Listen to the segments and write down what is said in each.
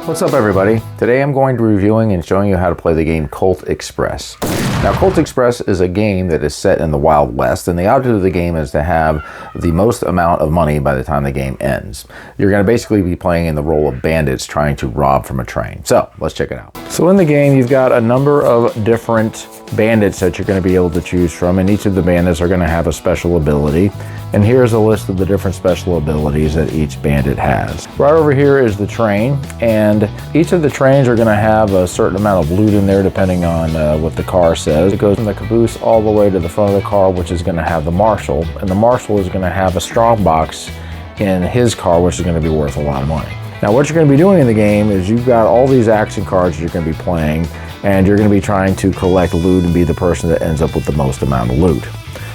What's up everybody? Today I'm going to be reviewing and showing you how to play the game Colt Express. Now Colt Express is a game that is set in the Wild West, and the object of the game is to have the most amount of money by the time the game ends. You're going to basically be playing in the role of bandits trying to rob from a train. So let's check it out. So in the game you've got a number of different bandits that you're going to be able to choose from, and each of the bandits are going to have a special ability. And here's a list of the different special abilities that each bandit has. Right over here is the train, and each of the trains are going to have a certain amount of loot in there depending on what the car says. It goes from the caboose all the way to the front of the car, which is going to have the marshal, and the marshal is going to have a strong box in his car, which is going to be worth a lot of money. Now what you're going to be doing in the game is you've got all these action cards you're going to be playing, and you're going to be trying to collect loot and be the person that ends up with the most amount of loot.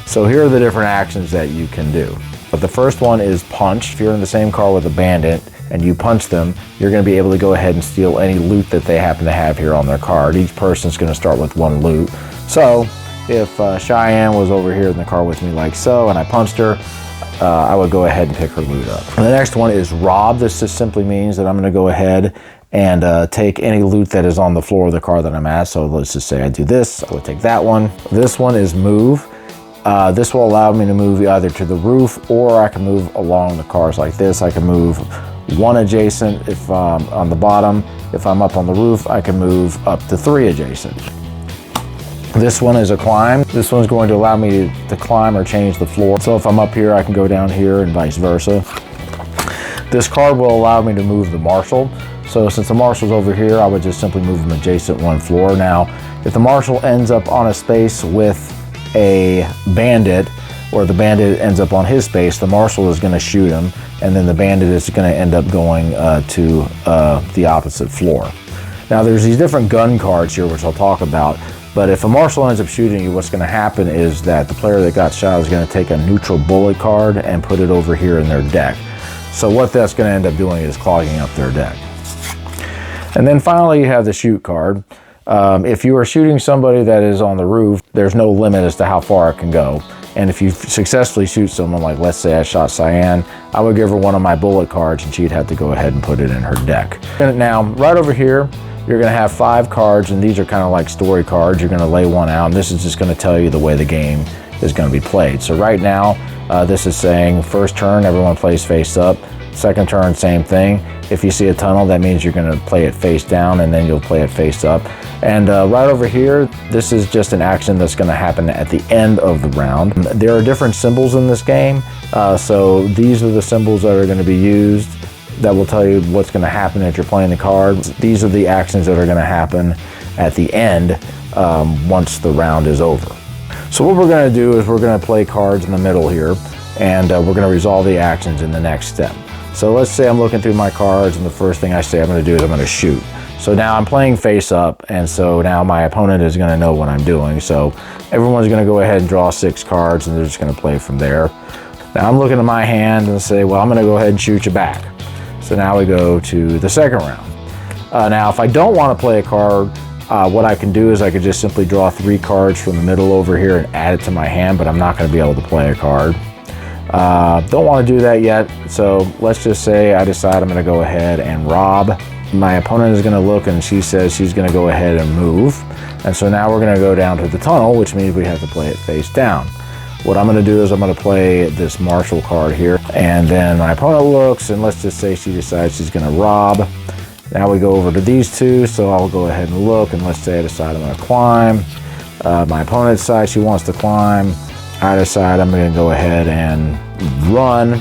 So here are the different actions that you can do. But the first one is punch. If you're in the same car with a bandit and you punch them, you're going to be able to go ahead and steal any loot that they happen to have here on their card. Each person's going to start with one loot. So if Cheyenne was over here in the car with me like so, and I punched her, I would go ahead and pick her loot up. And the next one is rob. This just simply means that I'm going to go ahead and take any loot that is on the floor of the car that I'm at. So let's just say I do this, I would take that one. This one is move. This will allow me to move either to the roof, or I can move along the cars like this. I can move one adjacent if on the bottom. If I'm up on the roof, I can move up to 3 adjacent. This one is a climb. This one's going to allow me to climb or change the floor. So if I'm up here, I can go down here and vice versa. This card will allow me to move the marshal. So since the marshal's over here, I would just simply move him adjacent one floor. Now, if the marshal ends up on a space with a bandit, or the bandit ends up on his space, the marshal is going to shoot him, and then the bandit is going to end up going to the opposite floor. Now there's these different gun cards here which I'll talk about, but if a marshal ends up shooting you, what's going to happen is that the player that got shot is going to take a neutral bullet card and put it over here in their deck. So what that's going to end up doing is clogging up their deck. And then finally you have the shoot card. If you are shooting somebody that is on the roof, there's no limit as to how far it can go. And if you successfully shoot someone, like let's say I shot Cyan, I would give her one of my bullet cards and she'd have to go ahead and put it in her deck. And now, right over here, you're going to have 5 cards, and these are kind of like story cards. You're going to lay one out, and this is just going to tell you the way the game is going to be played. So right now, this is saying first turn, everyone plays face up. Second turn, same thing. If you see a tunnel, that means you're going to play it face down, and then you'll play it face up. And right over here, this is just an action that's going to happen at the end of the round. There are different symbols in this game, so these are the symbols that are going to be used that will tell you what's going to happen if you're playing the cards. These are the actions that are going to happen at the end once the round is over. So what we're going to do is we're going to play cards in the middle here, and we're going to resolve the actions in the next step. So let's say I'm looking through my cards, and the first thing I say I'm going to do is I'm going to shoot. So now I'm playing face up, and so now my opponent is going to know what I'm doing. So everyone's going to go ahead and draw 6 cards, and they're just going to play from there. Now I'm looking at my hand and say, well, I'm going to go ahead and shoot you back. So now we go to the second round. Now if I don't want to play a card, what I can do is I could just simply draw 3 cards from the middle over here and add it to my hand, but I'm not going to be able to play a card. Don't want to do that yet, so let's just say I decide I'm going to go ahead and rob. My opponent is going to look, and she says she's going to go ahead and move. And so now we're going to go down to the tunnel, which means we have to play it face down. What I'm going to do is I'm going to play this marshal card here, and then my opponent looks, and let's just say she decides she's going to rob. Now we go over to these 2, so I'll go ahead and look, and let's say I decide I'm going to climb. My opponent decides she wants to climb. I decide I'm going to go ahead and run,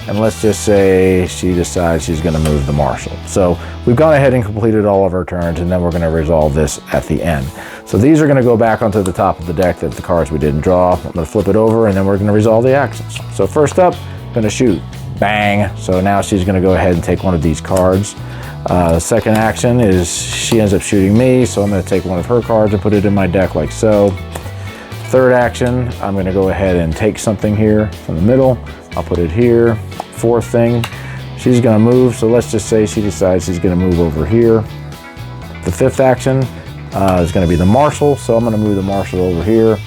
and let's just say she decides she's going to move the marshal. So we've gone ahead and completed all of our turns, and then we're going to resolve this at the end. So these are going to go back onto the top of the deck, that the cards we didn't draw. I'm going to flip it over, and then we're going to resolve the actions. So first up, I'm going to shoot. Bang! So now she's going to go ahead and take one of these cards. Second action is she ends up shooting me, so I'm going to take one of her cards and put it in my deck like so. Third action, I'm going to go ahead and take something here from the middle. I'll put it here. Fourth thing, she's going to move, so let's just say she decides she's going to move over here. The fifth action is going to be the marshal, so I'm going to move the marshal over here.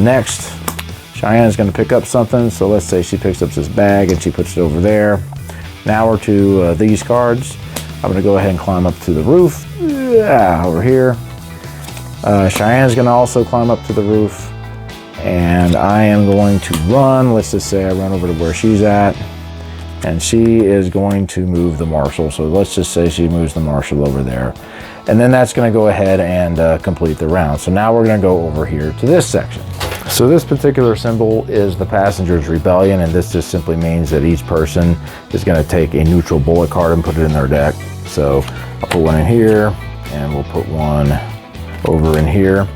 Next, Cheyenne's going to pick up something, so let's say she picks up this bag and she puts it over there. Now we're to these cards. I'm gonna go ahead and climb up to the roof. Yeah, over here. Cheyenne's gonna also climb up to the roof. And I am going to run. Let's just say I run over to where she's at. And she is going to move the Marshal. So let's just say she moves the Marshal over there. And then that's gonna go ahead and complete the round. So now we're gonna go over here to this section. So this particular symbol is the Passenger's Rebellion, and this just simply means that each person is gonna take a neutral bullet card and put it in their deck. So I'll put one in here, and we'll put one over in here.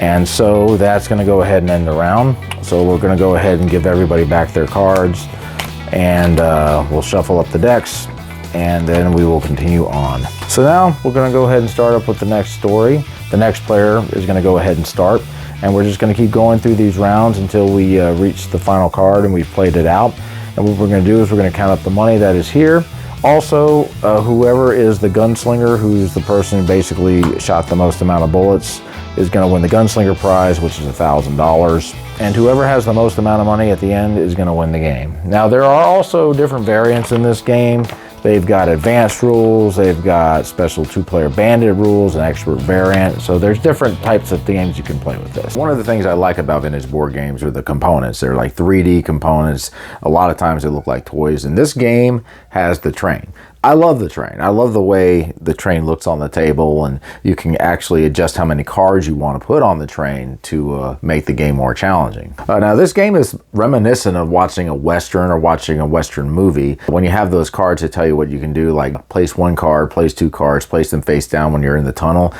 And so that's gonna go ahead and end the round. So we're gonna go ahead and give everybody back their cards, and we'll shuffle up the decks, and then we will continue on. So now we're gonna go ahead and start up with the next story. The next player is gonna go ahead and start, and we're just gonna keep going through these rounds until we reach the final card and we've played it out. And what we're gonna do is we're gonna count up the money that is here. Also, whoever is the gunslinger, who's the person who basically shot the most amount of bullets, is gonna win the gunslinger prize, which is $1,000. And whoever has the most amount of money at the end is gonna win the game. Now, there are also different variants in this game. They've got advanced rules, they've got special 2-player bandit rules, an expert variant. So there's different types of games you can play with this. One of the things I like about vintage board games are the components. They're like 3D components. A lot of times they look like toys. And this game has the train. I love the train. I love the way the train looks on the table, and you can actually adjust how many cards you want to put on the train to make the game more challenging. Now, this game is reminiscent of watching a Western or watching a Western movie. When you have those cards that tell you what you can do, like place one card, place two cards, place them face down when you're in the tunnel,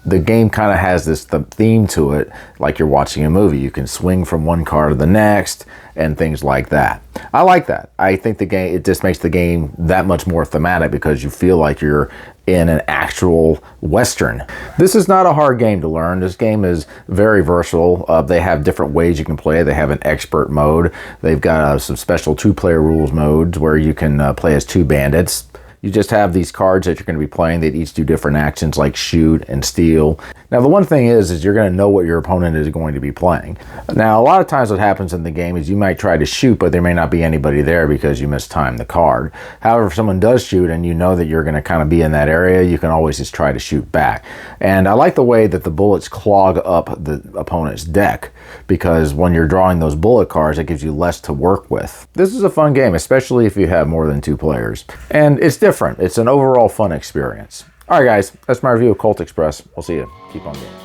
the game kind of has this theme to it, like you're watching a movie. You can swing from one card to the next and things like that. I like that. I think the game, it just makes the game that much more thematic because you feel like you're in an actual Western. This is not a hard game to learn. This game is very versatile. They have different ways you can play. They have an expert mode. They've got some special 2-player rules modes where you can play as 2 bandits. You just have these cards that you're going to be playing that each do different actions like shoot and steal. Now, the one thing is you're going to know what your opponent is going to be playing. Now, a lot of times what happens in the game is you might try to shoot, but there may not be anybody there because you mistimed the card. However, if someone does shoot and you know that you're going to kind of be in that area, you can always just try to shoot back. And I like the way that the bullets clog up the opponent's deck, because when you're drawing those bullet cards, it gives you less to work with. This is a fun game, especially if you have more than 2 players. And it's different. It's an overall fun experience. All right, guys, that's my review of Colt Express. We'll see you. Keep on gaming.